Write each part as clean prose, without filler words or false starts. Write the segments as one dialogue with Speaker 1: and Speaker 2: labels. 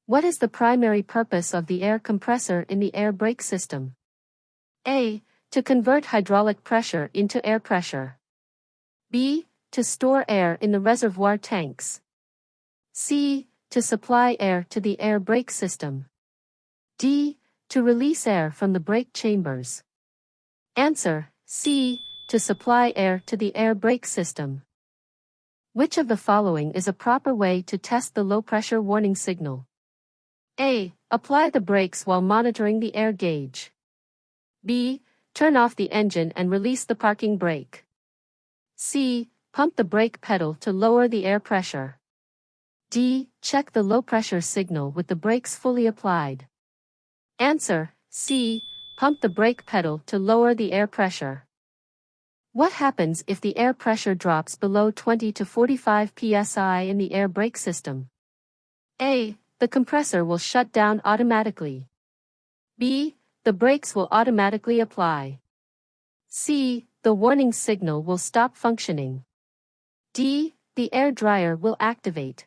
Speaker 1: What is the primary purpose of the air compressor in the air brake system? A. To convert hydraulic pressure into air pressure. B. To store air in the reservoir tanks. C. To supply air to the air brake system. D. To release air from the brake chambers. Answer: C. To supply air to the air brake system. Which of the following is a proper way to test the low-pressure warning signal? A. Apply the brakes while monitoring the air gauge. B. Turn off the engine and release the parking brake. C. Pump the brake pedal to lower the air pressure. D. Check the low-pressure signal with the brakes fully applied. Answer: C. Pump the brake pedal to lower the air pressure. What happens if the air pressure drops below 20 to 45 psi in the air brake system? A. The compressor will shut down automatically. B. The brakes will automatically apply. C. The warning signal will stop functioning. D. The air dryer will activate.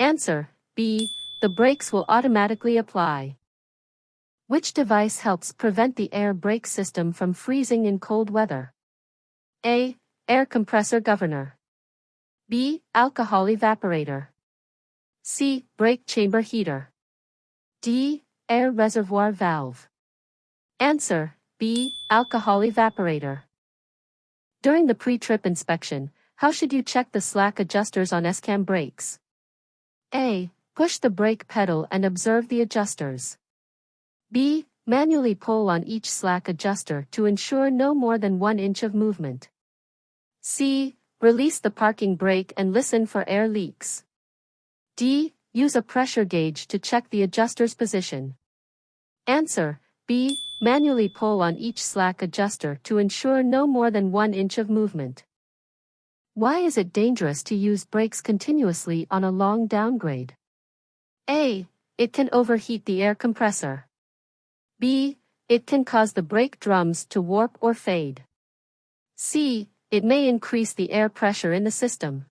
Speaker 1: Answer: B. The brakes will automatically apply. Which device helps prevent the air brake system from freezing in cold weather? A. Air compressor governor. B. Alcohol evaporator. C. Brake chamber heater. D. Air reservoir valve. Answer: B. Alcohol evaporator. During the pre-trip inspection, how should you check the slack adjusters on S-cam brakes? A. Push the brake pedal and observe the adjusters. B. Manually pull on each slack adjuster to ensure no more than 1 inch of movement. C. Release the parking brake and listen for air leaks. D. Use a pressure gauge to check the adjuster's position. Answer: B. Manually pull on each slack adjuster to ensure no more than 1 inch of movement. Why is it dangerous to use brakes continuously on a long downgrade? A. It can overheat the air compressor. B. It can cause the brake drums to warp or fade. C. It may increase the air pressure in the system.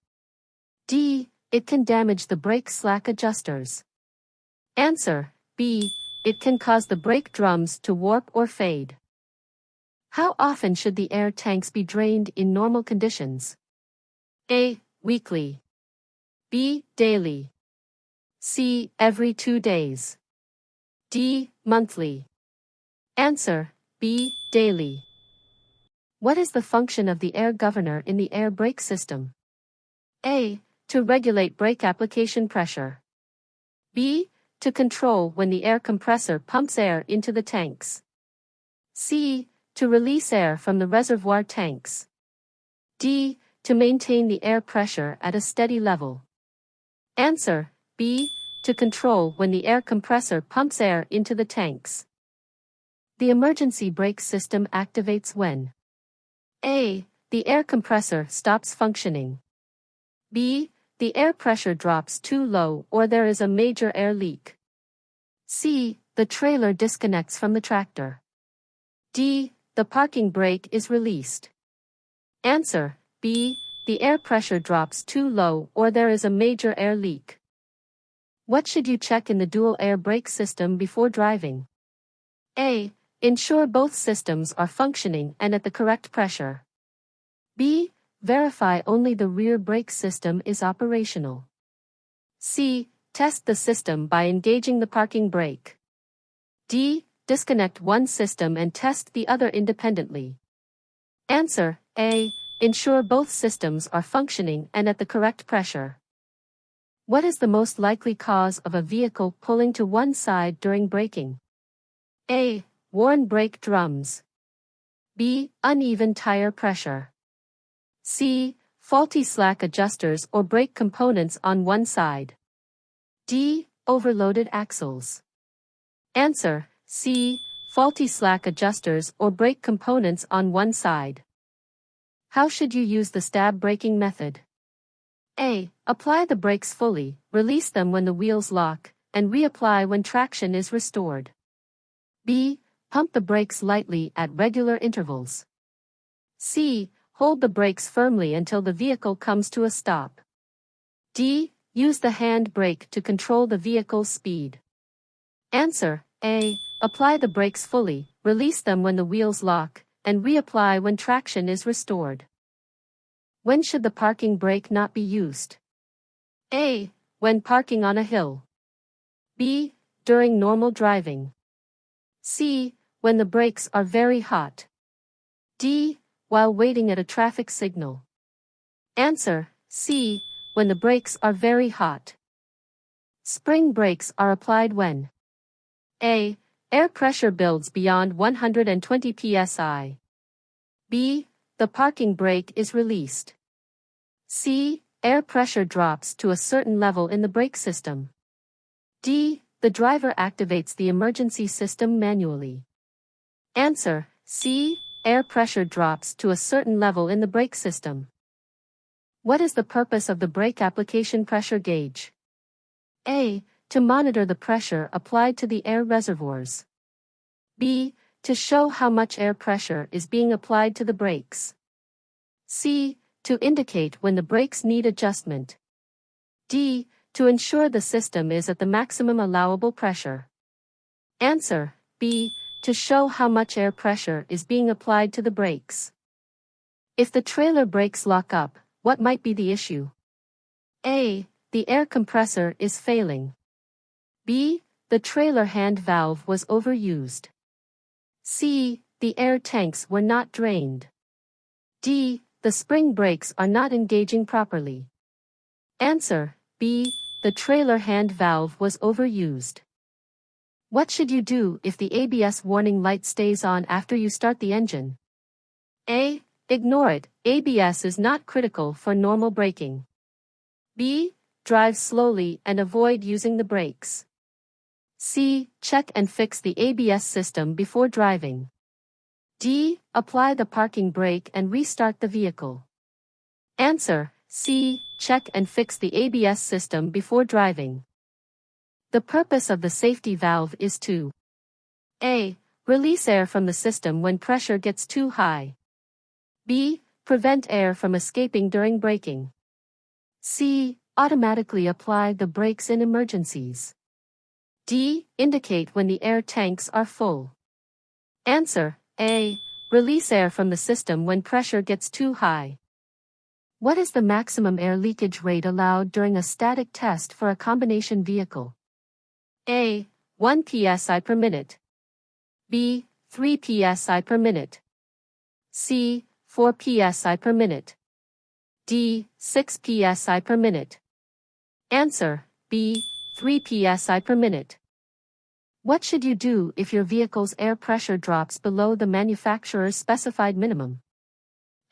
Speaker 1: D. It can damage the brake slack adjusters. Answer: B. It can cause the brake drums to warp or fade. How often should the air tanks be drained in normal conditions? A. Weekly. B. Daily. C. Every 2 days. D. Monthly. Answer: B. Daily. What is the function of the air governor in the air brake system? A. To regulate brake application pressure. B. To control when the air compressor pumps air into the tanks. C. To release air from the reservoir tanks. D. To maintain the air pressure at a steady level. Answer: B. To control when the air compressor pumps air into the tanks. The emergency brake system activates when A. The air compressor stops functioning. B. The air pressure drops too low or there is a major air leak. C. The trailer disconnects from the tractor. D. The parking brake is released. Answer: B. The air pressure drops too low or there is a major air leak. What should you check in the dual air brake system before driving? A. Ensure both systems are functioning and at the correct pressure. B. Verify only the rear brake system is operational. C. Test the system by engaging the parking brake. D. Disconnect one system and test the other independently. Answer: A. Ensure both systems are functioning and at the correct pressure. What is the most likely cause of a vehicle pulling to one side during braking? A. Worn brake drums. B. Uneven tire pressure. C. Faulty slack adjusters or brake components on one side. D. Overloaded axles. Answer: C. Faulty slack adjusters or brake components on one side. How should you use the stab braking method? A. Apply the brakes fully, release them when the wheels lock, and reapply when traction is restored. B. Pump the brakes lightly at regular intervals. C. Hold the brakes firmly until the vehicle comes to a stop. D. use the hand brake to control the vehicle's speed. Answer: A. Apply the brakes fully, release them when the wheels lock, and reapply when traction is restored. When should the parking brake not be used? A. When parking on a hill. B. During normal driving. C. When the brakes are very hot. D. While waiting at a traffic signal. Answer: C. When the brakes are very hot. Spring brakes are applied when A. Air pressure builds beyond 120 psi. B. The parking brake is released. C. Air pressure drops to a certain level in the brake system. D. The driver activates the emergency system manually. Answer: C. Air pressure drops to a certain level in the brake system. What is the purpose of the brake application pressure gauge? A. To monitor the pressure applied to the air reservoirs. B. To show how much air pressure is being applied to the brakes. C. To indicate when the brakes need adjustment. D. To ensure the system is at the maximum allowable pressure. Answer: B. To show how much air pressure is being applied to the brakes. If the trailer brakes lock up, what might be the issue? A. The air compressor is failing. B. The trailer hand valve was overused. C. The air tanks were not drained. D. The spring brakes are not engaging properly. Answer: B. The trailer hand valve was overused. What should you do if the ABS warning light stays on after you start the engine? A. Ignore it. ABS is not critical for normal braking. B. Drive slowly and avoid using the brakes. C. Check and fix the ABS system before driving. D. Apply the parking brake and restart the vehicle. Answer: C. Check and fix the ABS system before driving. The purpose of the safety valve is to A. Release air from the system when pressure gets too high. B. Prevent air from escaping during braking. C. Automatically apply the brakes in emergencies. D. Indicate when the air tanks are full. Answer: A. Release air from the system when pressure gets too high. What is the maximum air leakage rate allowed during a static test for a combination vehicle? A. 1 psi per minute. B. 3 psi per minute. C. 4 psi per minute. D. 6 psi per minute. Answer: B. 3 psi per minute. What should you do if your vehicle's air pressure drops below the manufacturer's specified minimum?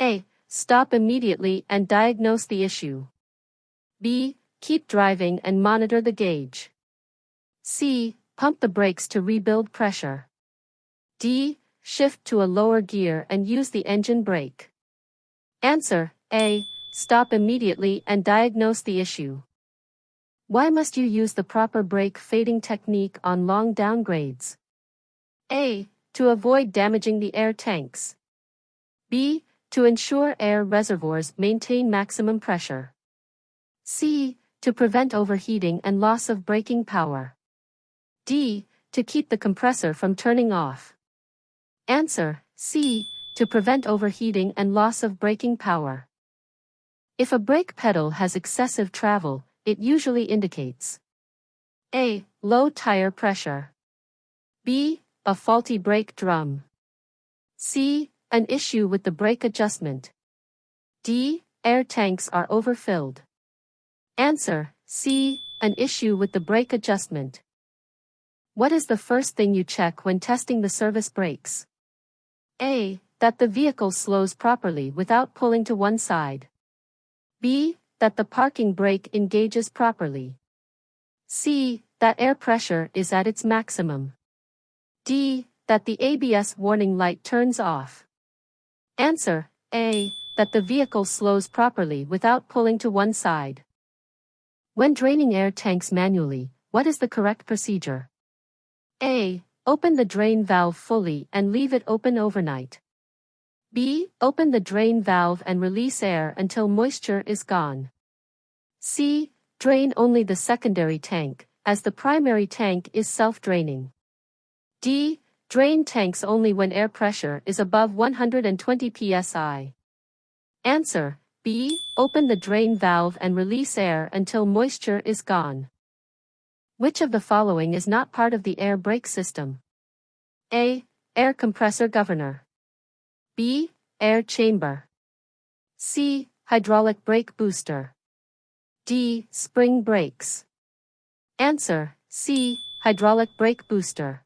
Speaker 1: A. Stop immediately and diagnose the issue. B. Keep driving and monitor the gauge. C. Pump the brakes to rebuild pressure. D. Shift to a lower gear and use the engine brake. Answer: A. Stop immediately and diagnose the issue. Why must you use the proper brake fading technique on long downgrades? A. To avoid damaging the air tanks. B. To ensure air reservoirs maintain maximum pressure. C. To prevent overheating and loss of braking power. D. To keep the compressor from turning off. Answer: C. To prevent overheating and loss of braking power. If a brake pedal has excessive travel, it usually indicates A. Low tire pressure. B. A faulty brake drum. C. An issue with the brake adjustment. D. Air tanks are overfilled. Answer: C. An issue with the brake adjustment. What is the first thing you check when testing the service brakes? A. That the vehicle slows properly without pulling to one side. B. That the parking brake engages properly. C. That air pressure is at its maximum. D. That the ABS warning light turns off. Answer: A. That the vehicle slows properly without pulling to one side. When draining air tanks manually, what is the correct procedure? A. Open the drain valve fully and leave it open overnight. B. Open the drain valve and release air until moisture is gone. C. drain only the secondary tank, as the primary tank is self-draining. D. Drain tanks only when air pressure is above 120 psi. Answer: B. Open the drain valve and release air until moisture is gone. Which of the following is not part of the air brake system? A. Air compressor governor. B. Air chamber. C. Hydraulic brake booster. D. Spring brakes. Answer: C. Hydraulic brake booster.